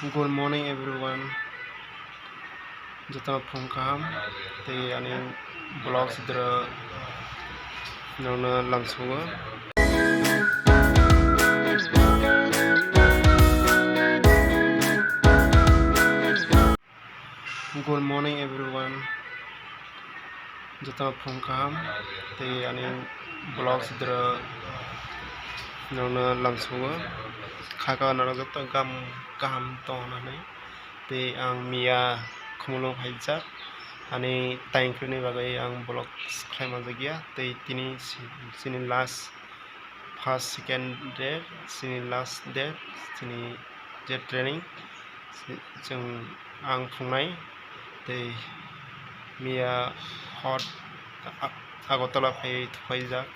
Good morning everyone. Jota from Kaham. Te ani blog sidra nona langsunga. Good morning everyone. Jota from Kaham. Te ani blog sidra nona langsunga. Khagendraanokofficialvlog2212 gam tonane. Te ang Mia Khumlung chajak ani taingkruni bagai ang blog khai te tini sini last first second day sini last day sini jet training जों ang fungnai te Mia hot agotala phajak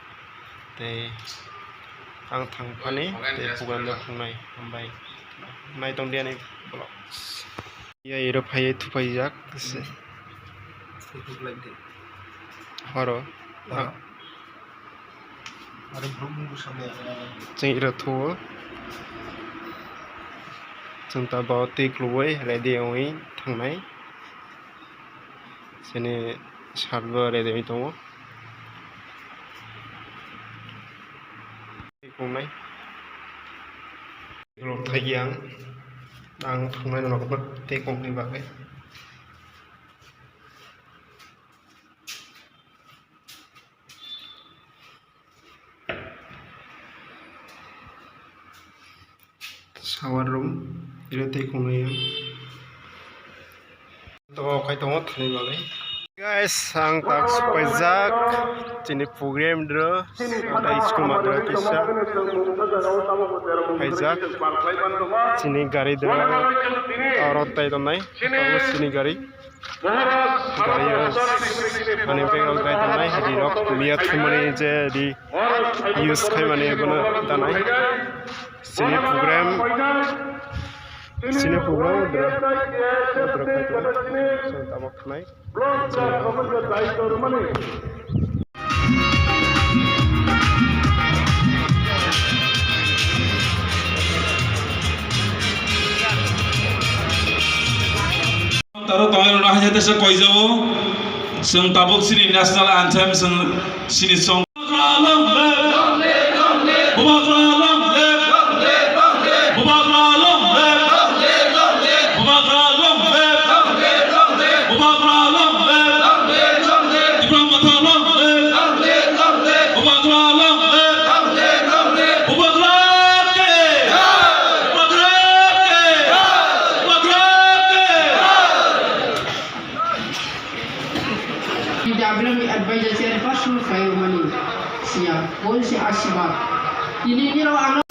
te ang thangphani te Khagendra fungnai ambai nai tong dia ni blog ya iro phai thupajak se haro ada belum sampai जों iro thu जों ta ba te kloi ready oi thangnai sene sarba ready oi tongo fungnai ro thagiang ang fungnai no ko te kongni bagai shower room iro te kongai to khai tongo thani bagai guys ang tak pajak chini program dro ta school madra kisa pajak chini gari dro aurot tai tonai chini gari mane pe ok tai tonai hadi rok Mia thumani je di use khai mane bana tanai sini program dra khai tonai so tamak nai Taro tawai rona hanya tesa koi jawo sing tabuk sini national anthem sini song advisor saya pasul kayu mani siap polisi asibat ini rawa